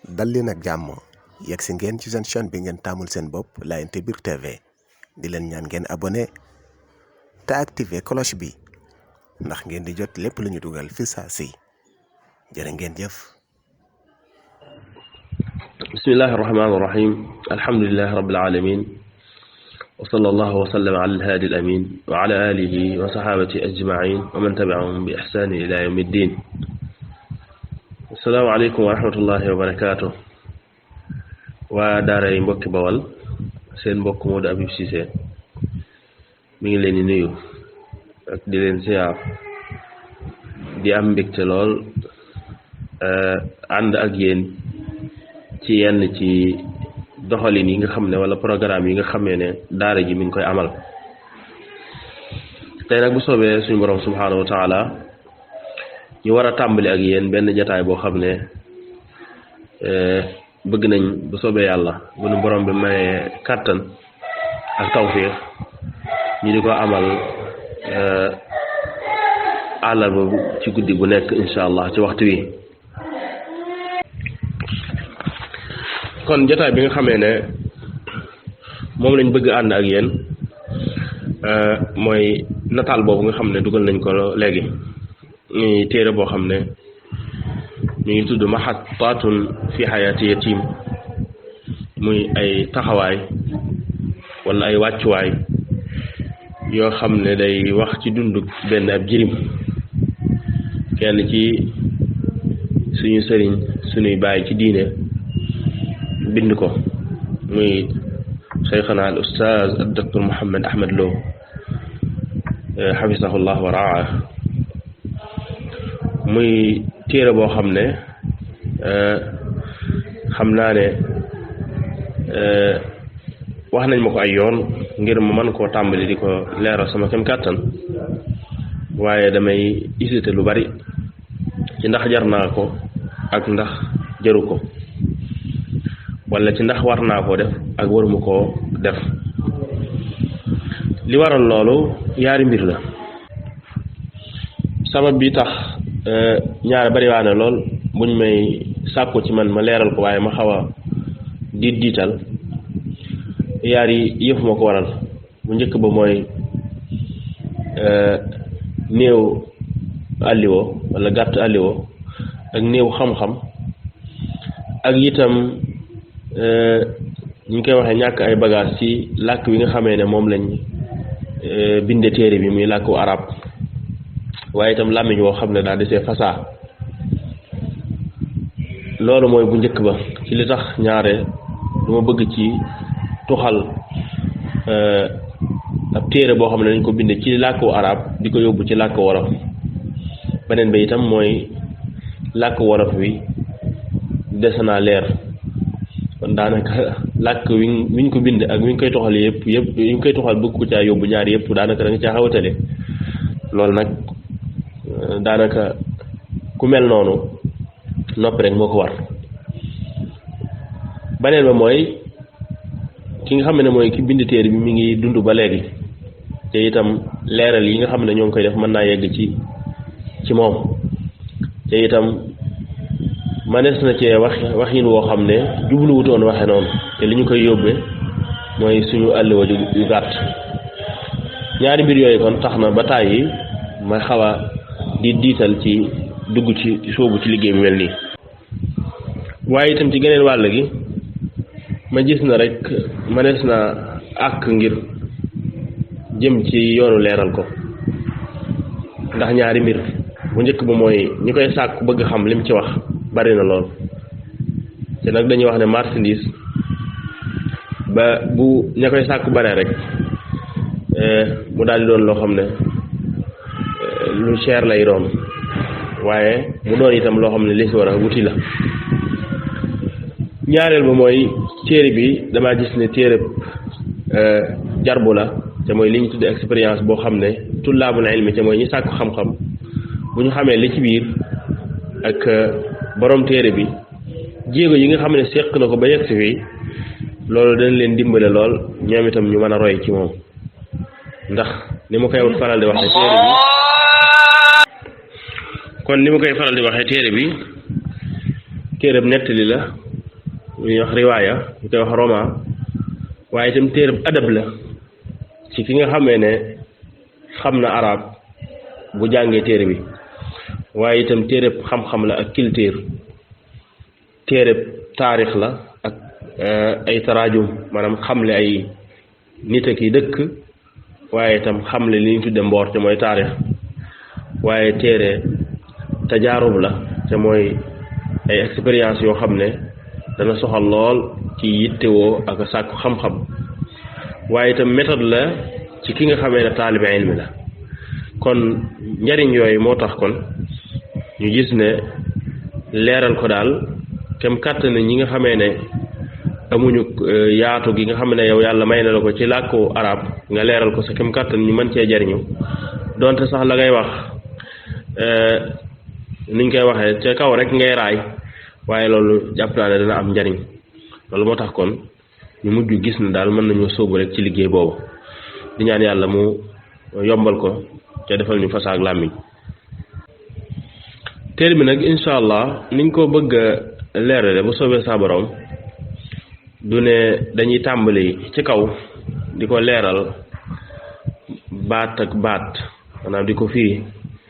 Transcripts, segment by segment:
dal leen ak jàmm yegg si ngeen ci seen chaîne bi ngeen taamul seen bopp Layenté Biir TV di leen ñaan ngeen abonné te activé cloche bi ndax ngeen di jot lépp lu ñu dugal fi saa si jërë ngeen jëf. bismillahi irrahmani irrahim alhamdulilahi rabbil alamin wa sallallahu wa sallam ala alhaadi al amin wa ala alihi wa sahabati ajmain wa man tabiahum bi ihsani ila yawmi ddin. assalaamu aleykum wa rahmatullahi wa barakaatu. waa daaray mbokki bawal seen mbokk Modou Habib Cissé mi ngi leen di nuyu ak di leen ziar di am mbégte lool ànd ak yéen ci yenn ci doxalin yi nga xam ne wala programme yi nga xamee ne daara ji mi ngi koy amal tey nag bu soobee suñu borom subhaanahu wa taala ñu war a tàmbali ak yéen benn jataay boo xam ne bëgg nañ bu soobee yàlla bu nu borom bi mayee kàttan ak tawfiix ñu di ko amal àllarba ci guddi gu nekk incha allah ci waxtu wi. kon jotaay bi nga xamee ne moom lañ bëgg ànd ak yéen mooy nataal boobu nga xam ne dugal nañ ko léegi ñuy téere boo xam ne ñu ngi tudd mahatatun fi xayaati yatim muy ay taxawaay wala ay wàccuwaay yoo xam ne day wax ci dundu benn ab jirim kenn ci suñu sëriñ suñuy bàyyi ci diine bind ko muy cheikhana al ustaaz al docteur Mouhamed Ahmed Lo xafisahullah wa raa muy téere boo xam ne xam naa ne wax nañ ma ko ay yoon ngir ma mën koo tàmbali di ko leeral sama kem kàttan waaye damay hésité lu bari ci ndax jar naa ko ak ndax jaru ko wala ci ndax war naa koo def ak waruma koo def. li waral loolu yaari mbir la. sabab bi tax ñaare bari waa ne lool buñ may sàkku ci man ma leeral ko waaye ma xaw a diital yaari yëf ma ko waral. bu njëkk ba mooy néew àlliwo wala gàtt àlliwo ak néew xam-xam ak itam ñu ngi koy waxee ñàkk ay bagage ci làkk wi nga xamee ne moom lañ binde téere bi muy làkku arab waaye itam làmmiñ woo xam ne daal di see fasaa. loolu mooy bu njëkk ba ci li tax ñaare du ma bëgg ci tuxal ab téere boo xam ne dañ ko binde ci làkku arab di ko yóbbu ci làkk wolof. beneen ba itam mooy làkk wolof wi des naa leer kon daanaka làkk wiñ ko bind ak wiñ koy toxal yëpp wiñ koy toxal bëgg ko caa yóbbu ñaar yëpp daanaka da nga caa xawatale. loolu nag daanaka ku mel noonu noppi rek moo ko war. beneen ba mooy ki nga xam ne mooy ki bind téere bi mi ngi dund ba léegi te itam leeral yi nga xam ne ñoo ngi koy def mën naa yegg ci moom te itam manees na cee waxin woo xam ne jubluwutoon waxe noonu te li ñu koy yóbbee mooy suñu àlliwa yu gàtt. ñaari mbir yooyu kon tax na ba tàyyi ma xaw a diital ci dugg ci sóobu ci liggéey bi mel nii. waaye itam ci geneen wàll gi ma gis na rek manees na àkk ngir jëm ci yoonu leeral ko ndax ñaari mbir. bu njëkk ba mooy ñi koy sàkk bëgg xam lim ci wax bari na lool te nag dañuy wax ne marchandise ba bu ña koy sàkk baree rek mu daal di doon loo xam ne lu cher lay doon waaye mu doon itam loo xam ne li si war a wuti la. ñaareel ba mooy téere bi damaa gis ne téere jarbu la te mooy li ñu tudde expérience boo xam ne tullaabul ilmi te mooy ñi sàkku xam-xam bu ñu xamee li ci biir ak borom téere bi jéego yi nga xam ne séq na ko ba yegg si fii loolu dañ leen dimbale lool ñoom itam ñu mën a roy ci moom. ndax ni ma koy faral di waxee téere bi kon ni ma koy faral di waxee téere bi téere bi nettali la ñuy wax riwaaya ñu koy wax roman waaye itam téereb adab la ci ki nga xamee ne xam na arab bu jàngee téere bi waaye itam téereb xam-xam la ak culture téereb taarix la ak ay taraajum maanaam xamle ay nit ak yi dëkk waaye itam xamle li ñu tudde mboor te mooy taarix waaye téere tajaarub la te mooy ay expérience yoo xam ne dana soxal lool ci yittewoo ak sàkku xam-xam waaye itam méthode la ci ki nga xamee ne taalibe ilmi la kon njariñ yooyu moo tax kon ñu gis ne leeral ko daal kem kàttan ñi nga xamee ne amuñu yaatu gi nga xam ne yow yàlla may na la ko ci làkku arab nga leeral ko sa kem kàttan ñu mën cee jariñu donte sax la ngay wax niñ koy waxee ca kaw rek ngay raay waaye loolu jàpp naa ne dana am njariñ loolu moo tax kon ñu mujj gis na daal mën nañoo sóobu rek ci liggéey boobu di ñaan yàlla mu yombal ko ca defal ñu fasaak làmmiñ téere bi nag incha allah niñ ko bëgg a leerale bu soobee saa borom du ne dañuy tàmbali ci kaw di ko leeral baat ak baat maanaam di ko firi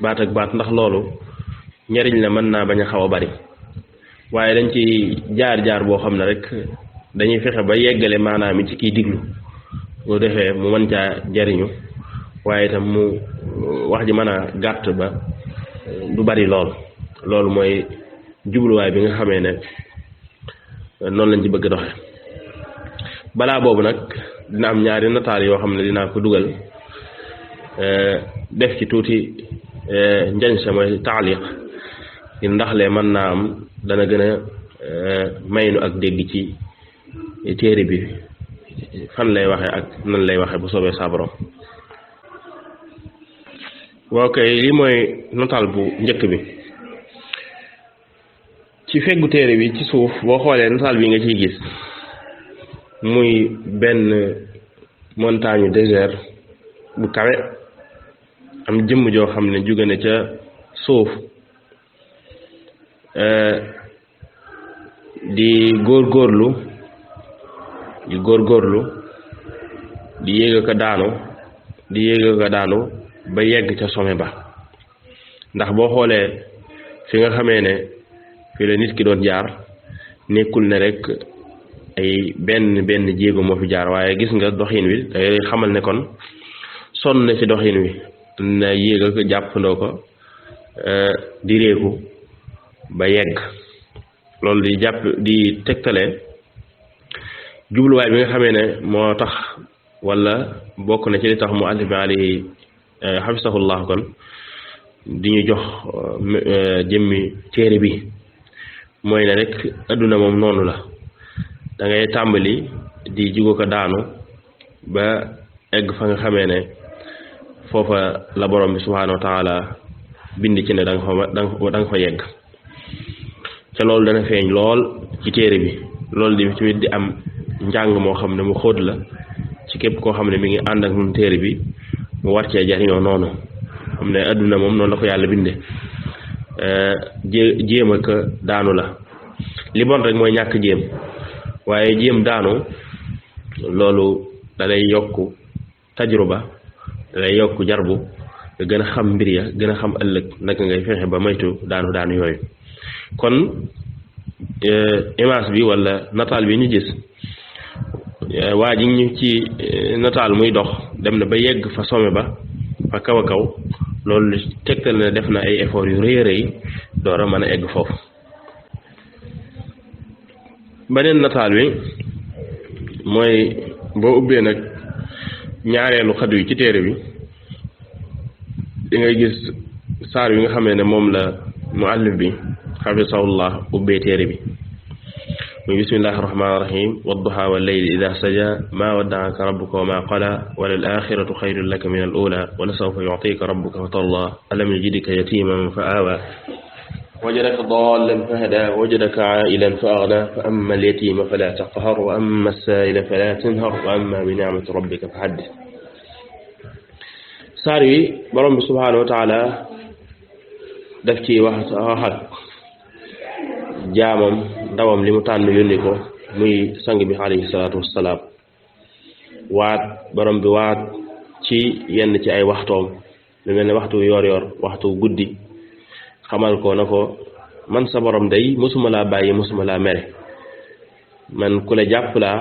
baat ak baat ndax loolu njariñ la mën naa bañ a xaw a bari waaye dañ ci jaar-jaar boo xam ne rek dañuy fexe ba yeggale maanaam yi ci kiy diglu boo defee mu mën caa jariñu waaye itam mu wax ji mën a gàtt ba du bari loolu mooy jubluwaay bi nga xamee ne noonu lañ ci bëgg doxe balaa boobu nag dina am ñaari nataal yoo xam ne dinaa ko dugal def ci tuuti njañ sa mooy taaliq ndax le mën naa am dana gën a maynu ak dégg ci téere bi fan lay waxe ak nan lay waxe bu soobee saa borom waaw kay lii mooy nataal bu njëkk bi ci feggu téere bi ci suuf boo xoolee nataal bi nga ciy gis muy benn montagne désert bu kawe am jëmm joo xam ne jóge na ca suuf di góorgóorlu di yéeg ko daanu ba yegg ca sommet ba ndax boo xoolee fi nga xamee ne fi la nit ki doon jaar nekkul ne rek ay benn jéego moo fi jaar waaye gis nga doxin wi day xamal ne kon sonn na ci doxin wi na yéeg ak jàppandoo ko di réeku ba yegg loolu di tegtale jubluwaay bi nga xamee ne moo tax wala bokk na ci li tax mu allif bi alayhi xafisahullah kon di ñu jox jëmmi téere bi mooy ne rek adduna moom noonu la da ngay tàmbali di jugo ko daanu ba egg fa nga xamee ne foofa la borom bi subhaanahu wa taala bind ci ne da nga fa yegg ca loolu dana feeñ lool ci téere bi loolu di tamit di am njàng moo xam ne mu xóot la ci képp koo xam ne mi ngi ànd ak ñun téere bi mu war cee jariñoo noonu xam ne adduna moom noonu la ko yàlla binde jéem ak daanu la li bon rek mooy ñàkk jéem waaye jéem daanu loolu da lay yokk tajruba da lay yokk jarbu nga gën a xam mbir ya gën a xam ëllëg naka ngay fexe ba moytu daanu yooyu kon image bi wala nataal bi ñu gis waa ji ñu ci nataal muy dox dem na ba yegg fa sommet ba fa kaw a kaw loolu tegtal na def na ay effort yu rëy a rëy door a mën a egg foofu beneen nataal bi mooy boo ubbee nag ñaareelu xadu yi ci téere bi di ngay gis saar yi nga xamee ne moom la muallif bi xafisahullah ubbee téere bi muy bismillahi rahmaani rahim wadduha wal layli ida saja ma waddaaka rabbuka wa ma qala wala al axiratu xayrun laka min al ula wala sawfa yutika rabbuka fa tarda alam yajidka yatiman fa awa wajadaka dallan fa hada wajadaka ailan fa agna fa amma al yatima fala taqhar wa amma as-saila fala tanhar wa amma bi ni'mati rabbika fa haddith saar yi borom bi subhanahu wa taala daf ci wax ak jaamam ndawam li mu tànn yónni ko muy sang bi alayhi salaatu wassalaam waat borom bi waat ci yenn ci ay waxtoom lu mel ne waxtu yor yor waxtu guddi xamal ko na ko man sa borom day mosuma laa bàyyi mosuma laa mere man ku la jàpp laa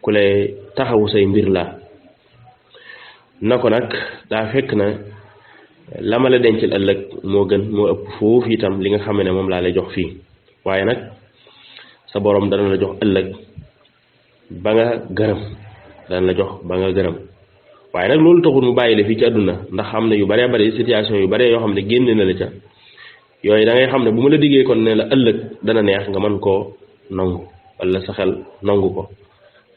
ku lay taxawu say mbir laa na ko nag daa fekk na la ma la dencal ëllëg moo gën moo ëpp foofu itam li nga xam ne moom laa lay jox fii waaye nag sa borom dana la jox ëllëg ba nga gërëm dana la jox ba nga gërëm waaye nag loolu taxul mu bàyyi la fii ci àdduna ndax xam ne yu baree bari situation yu baree yoo xam ne génne na la ca yooyu da ngay xam ne bu ma la diggee kon ne la ëllëg dana neex nga mën koo nangu wala sa xel nangu ko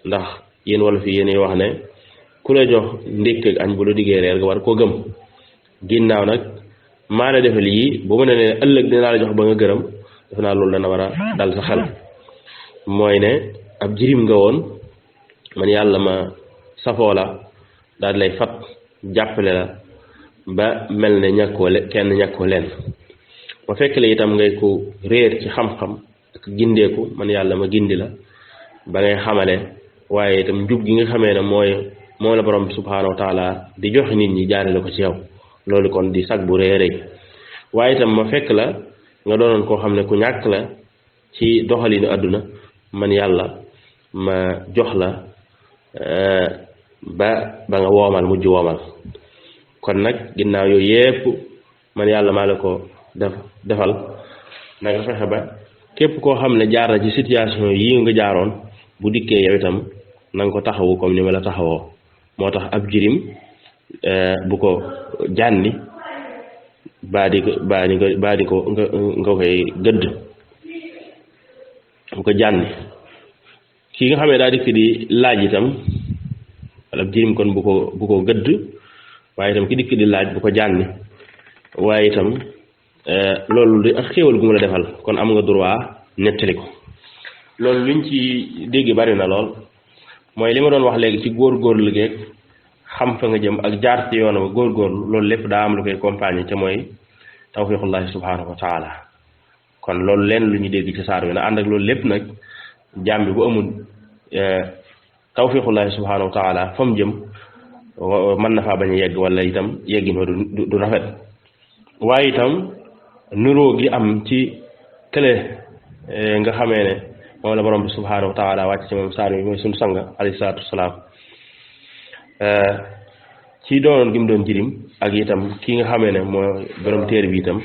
ndax yéen wala fi yéen wax ne ku la jox ndékk ak añ bu la diggee reer nga war koo gëm ginnaaw nag maa la defal yii bu ma ne ne ëllëg dinaa la jox ba nga gërëm def naa loolu dana war a dal sa xel mooy ne ab jirim nga woon man yàlla ma safoo la daal di lay fat jàppale la ba mel ne ñàkkoo kenn ñàkkoo leen ma fekk la itam ngay ko réer ci xam-xam ak gindeeku man yàlla ma gindi la ba ngay xamale waaye itam njub gi nga xamee ne moom la borom bi subhaanahu wa taala di joxe nit ñi jaarale ko ci yow loolu kon di sag bu réeré waaye itam ma fekk la nga doonoon koo xam ne ku ñàkk la ci doxalinu àdduna man yàlla ma jox la ba nga woomal mujj woomal kon nag ginnaaw yooyu yépp man yàlla maa la ko defal na nga fexe ba képp koo xam ne jaar na ci situation yii nga jaaroon bu dikkee yow itam na nga ko taxawu comme ni ma la taxawoo moo tax ab jirim bu ko jànni baa di ko nga koy gëdd bu ko jànni ki nga xam ne daa dikk di laaj itam wala ab jirim kon bu ko gëdd waaye itam ki dikk di laaj bu ko jànni waaye itam loolu di ak xéewal gu mu la defal kon am nga droit nettali ko loolu luñ ci dégg bari na lool mooy li ma doon wax léegi ci góorgóorlu geeg xam fa nga jëm ak jaar ci yoon wa góorgóorlu loolu lépp daa am lu koy accompagner ca mooy tawfiqullahi subhanahu wa taala kon loolu leen lu ñu dégg ci saar wi na ànd ak loolu lépp nag jaam bi bu amul tawfiqullahi subhanahu wa taala fa mu jëm mën na faa bañ a yegg wala itam yeggin wa du rafet waaye itam nuroo gi am ci kële nga xamee ne moom la borom bi subhanahu wa taala wàcc ci moom saar wi mooy suñu sang alayhi salaatu wasalaam ci doonoon gi mu doon jirim ak itam ki nga xamee ne mooy borom téere bi itam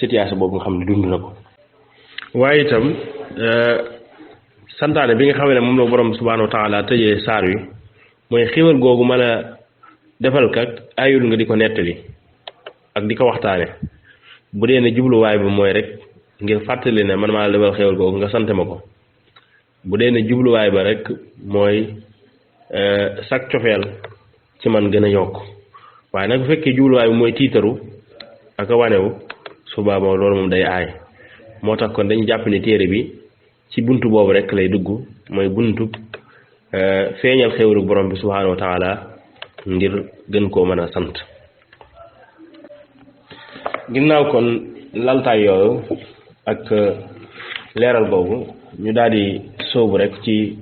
situation boobu nga xam ne dund na ko waaye itam santaane bi nga xamee ne moom la borom subhanahu wa taala tëjee saar wi mooy xéwal googu mën a defal kat ayul nga di ko nettali ak di ko waxtaane bu dee ne jubluwaay ba mooy rek ngir fàttali ne man maa la defal xéwal googu nga sante ma ko bu dee ne jubluwaay ba rek mooy sak cofeel ci man gën a yokk waaye nag bu fekkee jubluwaay bi mooy tiitaru ak a wanewu suba moom loolu moom day aay moo tax kon dañu jàpp ne téere bi ci buntu boobu rek lay dugg mooy buntu feeñal xéwalu borom bi subhanahu wa taala ngir gën koo mën a sant ginnaaw kon laltaay yooyu ak leeral boobu ñu daal di sóobu rek ci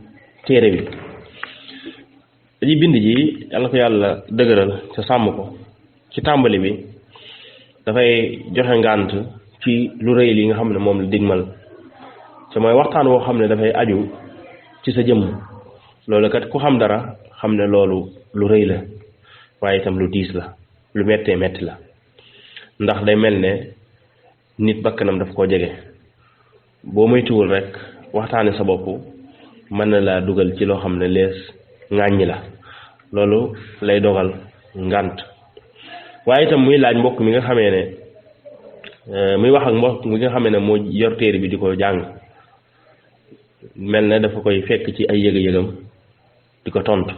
téere bi dañuy bind ji yàlla ko yàlla dëgëral ca sàmm ko ci tàmbali bi dafay joxe ngànt ci lu rëy li nga xam ne moom la digmal te mooy waxtaan woo xam ne dafay aju ci sa jëmm loolu kat ku xam dara xam ne loolu lu rëy la waaye itam lu diis la lu mettee metti la ndax day mel ne nit bakkanam daf koo jege boo moytuwul rek waxtaane sa bopp mën na laa dugal ci loo xam ne lees ŋàññi la loolu lay dogal ngànt waaye itam muy laaj mbokk mi nga xamee ne muy wax ak mbokk mi nga xamee ne moo yor téere bi di ko jàng mel ne dafa koy fekk ci ay yëga-yëgam di ko tontu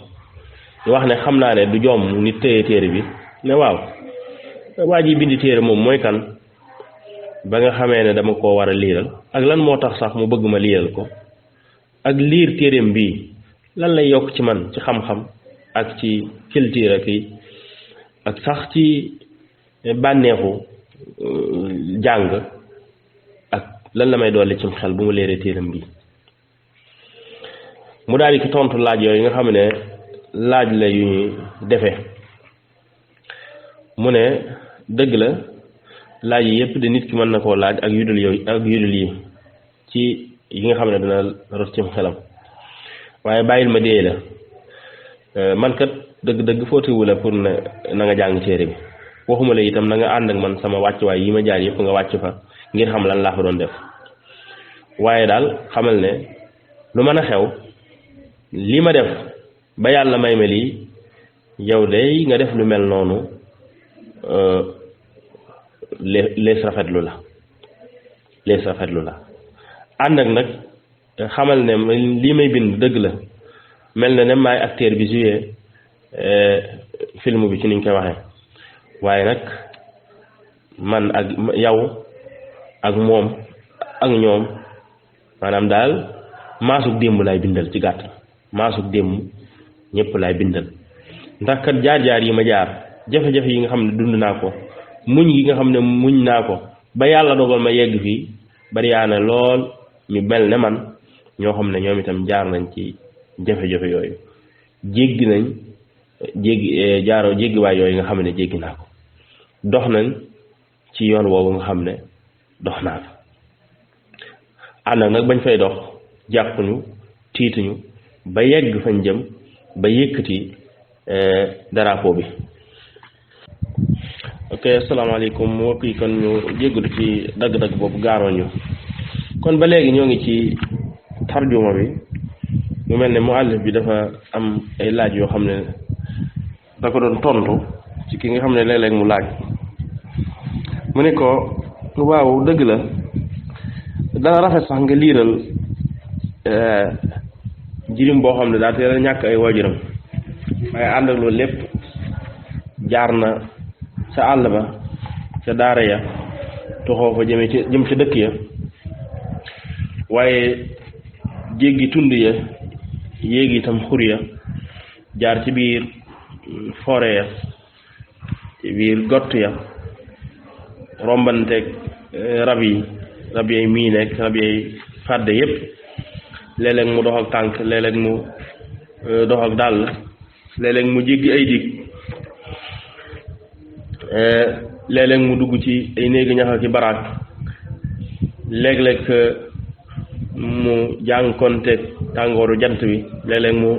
ñu wax ne xam naa ne du joom nit téye téere bi ne waaw waa ji bindi téere moom mooy kan ba nga xamee ne dama koo war a liiral ak lan moo tax sax mu bëgg ma liiral ko ak liir téereem bii lan lay yokk ci man ci xam-xam ak ci culture ak sax ci bànneexu jàng ak lan la may dolli cim xel bu ma leeree téereem bii mu daal di ki tontu laaj yooyu nga xam ne laaj la yu ñuy defee mu ne dëgg la laaj yi yëpp de nit ki mën na koo laaj ak yudul yooyu ak yudul yi ci yi nga xam ne dana rot ci xelam waaye bàyyil ma déey la man kat dëgg-dëgg footewu la pour na nga jàng téere bi waxuma la itam na nga ànd ak man sama wàccuwaay yi ma jaar yëpp nga wàcc fa ngir xam lan laa fa doon def waaye daal xamal ne lu mën a xew li ma def ba yàlla may ma lii yow day nga def lu mel noonu lees rafetlu la ànd ak nag xamal ne lii may bind dëgg la mel na ne maay acteur bi joué film bi ci niñ koy waxee waaye nag man ak yow ak moom ak ñoom maanaam daal maasug démb laay bindal ci gàtt maasug démb ñëpp laay bindal ndax kat jaar-jaar yi ma jaar jafe-jafe yi nga xam ne dund naa ko muñ gi nga xam ne muñ naa ko ba yàlla dogal ma yegg fii bari yaa ne lool ñu mel ne man ñoo xam ne ñoom itam jaar nañ ci jafe-jafe yooyu jéggi nañ jéggiwaay yooyu nga xam ne jéggi naa ko dox nañ ci yoon woowu nga xam ne dox naa ko ànd ak nag bañ fay dox jàppuñu tiituñu ba yegg fañ jëm ba yëkkati drapeau bi. ok asalaamaaleykum mbokk yi kon ñu jéggalu ci dagg-dagg boobu gaaroon ñu kon ba léegi ñoo ngi ci tarjuma bi mu mel ne muallif bi dafa am ay laaj yoo xam ne da ko doon tontu ci ki nga xam ne léeg-léeg mu laaj mu ne ko waaw dëgg la dana rafet sax nga liiral jirim boo xam ne daa teel a ñàkk ay waajuram waaye ànd ak loolu lépp jaar na ca àll ba ca daara ya toxoo fa jëm ca dëkk ya waaye jéggi tund ya yéegi itam xur ya jaar ci biir forêt ya ci biir gott ya rombanteeg rab yay mii nekk rab yay fàdde yépp léeg-léeg mu dox ak tànk léeg-léeg mu dox ak dàll léeg-léeg mu jéggi ay dig léeg-léeg mu dugg ci ay néegi ñax ak baraak léeg-léeg mu jànkonteeg tàngooru jant bi léeg-léeg mu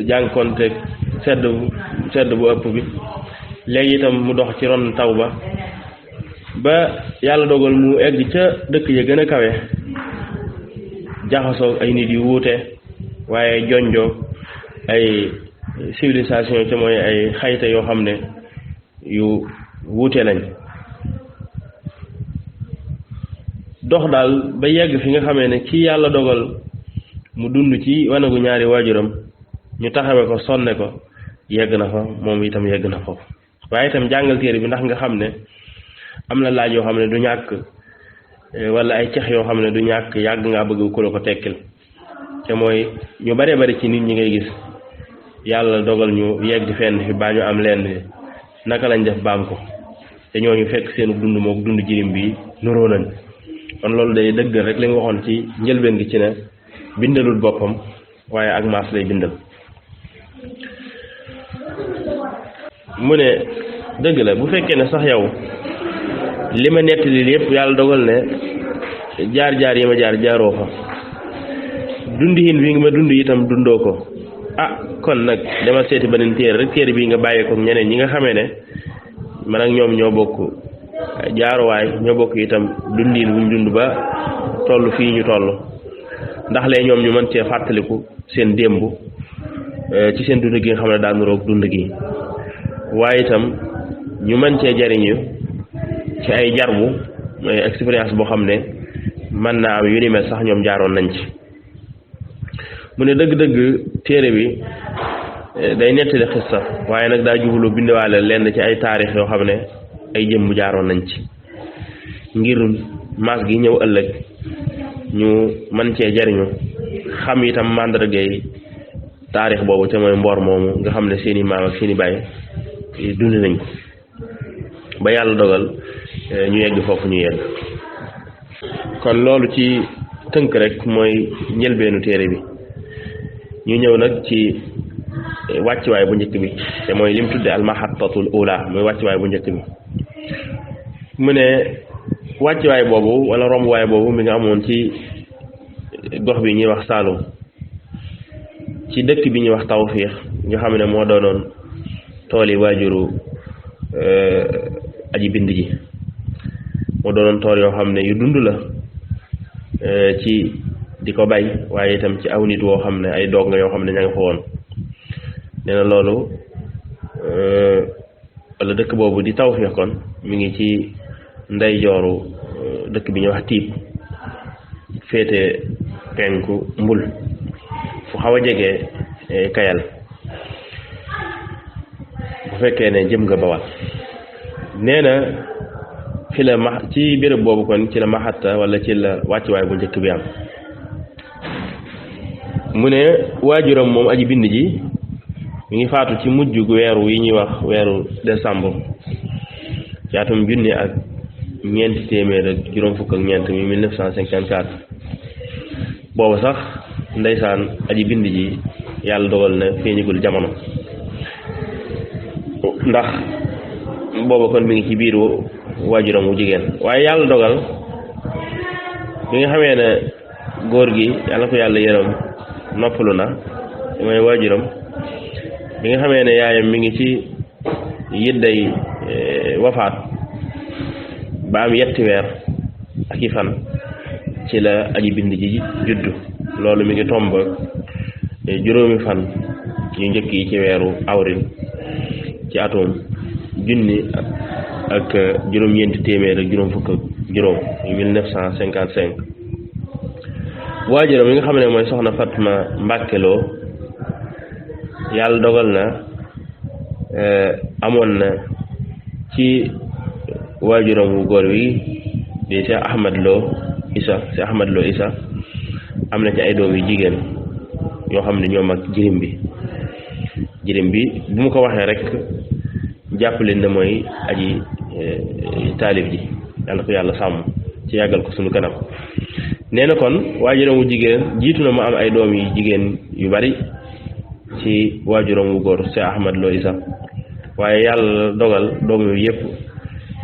jànkonteeg sedd bu ëpp bi léegi itam mu dox ci ron taw ba yàlla dogal mu egg ca dëkk ya gën a kawe jaxasoo ay nit yu wuute waaye jonjoo ay civilisation ca mooy ay xayta yoo xam ne yu wuute lañ dox daal ba yegg fi nga xamee ne ci yàlla dogal mu dund ci wanagu ñaari waajuram ñu taxawe ko sonne ko yegg na fa moom itam yegg na foofu waaye itam jàngal téere bi ndax nga xam ne am na laaj yoo xam ne du ñàkk wala ay cex yoo xam ne du ñàkk yàgg ngaa bëgg ku la ko tekkil te mooy ñu bare bari ci nit ñi ngay gis yàlla dogal ñu yegg fenn fi baa ñu am lenn naka lañ def baam ko te ñooñu fekk seenu dund mook dund jirim bi nuroo nañ kon loolu day dëggal rek li nga waxoon ci njëlbeen gi ci ne bindalul boppam waaye ak maas lay bindal mu ne dëgg la bu fekkee ne sax yow li ma nettali yépp yàlla dogal ne jaar-jaar yi ma jaaroo fa dundihin bi nga ma dund itam dundoo ko kon nag dama seeti beneen téere rek téere bii nga bàyyee ko ñeneen ñi nga xamee ne man ak ñoom ñoo bokk jaaruwaay ñoo bokk itam dundiin buñ dund ba toll fii ñu toll ndax lee ñoom ñu mën cee fàttaliku seen démb ci seen dund gi nga xam ne daa nuroog dund gi waaye itam ñu mën cee jariñu ci ay jarbu mooy expérience boo xam ne mën naa am yu ni mel sax ñoom jaaroon nañ ci mu ne dëgg-dëgg téere bi day nettali xissa waaye nag daa jublu bindewaale lenn ci ay taarix yoo xam ne ay jëmm jaaroon nañ ci ngir maas gi ñëw ëllëg ñu mën cee jariñu xam itam màndargay taarix boobu te mooy mboor moomu nga xam ne seeni maam ak seeni baay dund nañ ko ba yàlla dogal ñu yegg foofu ñu yegg kon loolu ci tënk rek mooy njëlbeenu téere bi ñu ñëw nag ci wàccuwaay bu njëkk bi te mooy lim tudde almahattatul ula muy wàccuwaay bu njëkk bi mu ne wàccuwaay boobu wala rombuwaay boobu mi nga amoon ci gox bi ñuy wax Saalum ci dëkk bi ñuy wax Tawfiix nga xam ne moo doonoon tool yi waajuru aji bind ji moo doonoon tool yoo xam ne yu dund la ci di ko bay waaye itam ci aw nit woo xam ne ay doog nga yoo xam ne ña nga fa woon nee na loolu wala dëkk boobu di Tawfiix kon mi ngi ci ndeyjooru dëkk bi ñuy wax Tiib féete penku Mbul fu xaw a jege Kayal bu fekkee ne jëm nga Bawal nee na fi la ci béréb boobu kon ci la maxatta wala ci la wàccuwaay bu njëkk bi am mu ne waajuram moom aji bind ji mi ngi faatu ci mujj gu weeru yi ñuy wax weeru décembre ci atum junni ak ñeenti téeméer ak juróom fukk ak ñeent mi 1954 boobu sax ndeysaan aji bind ji yàlla dogal na feeñigul jamono ndax booba kon mi ngi ci biiru waajuram wu jigéen waaye yàlla dogal bi nga xamee ne góor gi yàlla ko yàlla yërëm noppalu na mooy waajuram bi nga xamee ne yaayam mi ngi ci yidday wafaat ba am yetti weer ak i fan ci la aji bind ji juddu loolu mi ngi tomb juróomi fan yu njëkk yi ci weeru avril ci atum junni ak juróom-ñeenti téeméer ak juróom fukk ak juróom 1955 waajuram mi nga xam ne mooy soxna Fatma Mbàkke Lo yàlla dogal na amoon na ci waajuram wu góor wi di Cheikh Ahmad Lo Isa am na ci ay doom yu jigéen yoo xam ne ñoom ak jirim bi bu mu ko waxee rek jàpp leen ne mooy aji taalib ji yàlla ko yàlla sàmm ci yàggal ko suñu kanam nee na kon waajuram wu jigéen jiitu na mu am ay doom yu jigéen yu bari ci waajuram wu góor Cheikh Ahmad Lo Isa waaye yàlla dogal doom yooyu yëpp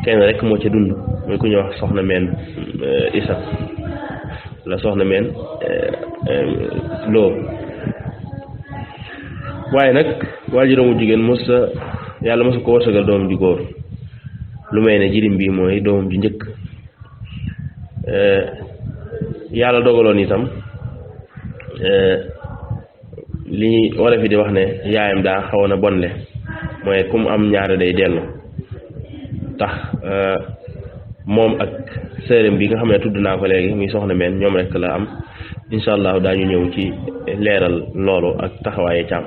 kenn rek moo ca dund muy ku ñuy wax soxna meen Isa la soxna meen Lo waaye nag waajuram wu jigéen yàlla mosu ko wërsëgal doom ju góor lu may ne jirim bi mooy doomam ju njëkk yàlla dogaloon itam li wala fi di wax ne yaayam daa xawoon a bonle mooy ku mu am ñaare day dellu tax moom ak sërëm bi nga xam ne tudd naa ko léegi muy soxna meen ñoom rek la am incha allah daañu ñëw ci leeral loolu ak taxawaaye caam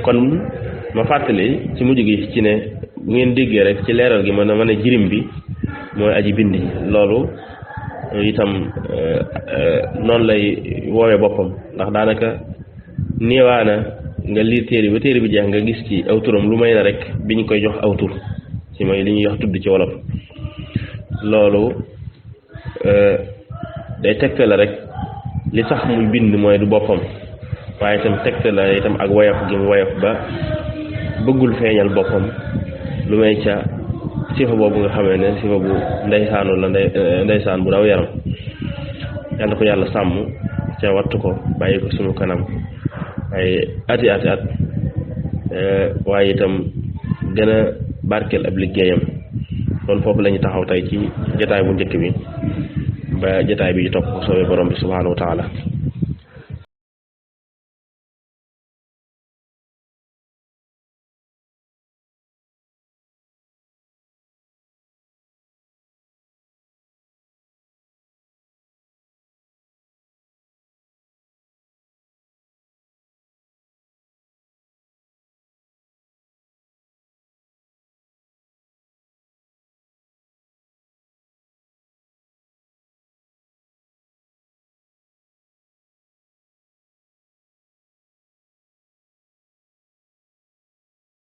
kon ma fàttali ci mujj gi ci ne bu ngeen déggee rek ci leeral gi ma ne jirim bi mooy aji bind loolu itam noonu lay woowee boppam ndax daanaka néewaana nga liir téere ba téere bi jeex nga gis ci aw turam lu may na rek bi ñu koy jox aw tur ci mooy li ñuy wax tudd ci wolof loolu day tegte la rek li tax muy bind mooy du boppam waaye itam tegte la itam ak woyof gi mu woyof ba bëggul feeñal boppam lu may ca sifa boobu nga xamee ne sifa bu ndeysaanu la ndeysaan bu daw yaram yàlla ko yàlla sàmm ca wattu ko bàyyi ko sunu kanam ay ati at waaye itam gën a barkeel ab liggéeyam loolu foofu la ñu taxaw tey ci jotaay bu njëkk bi ba jotaay bi topp ko soobee borom bi subhaanahu wa taala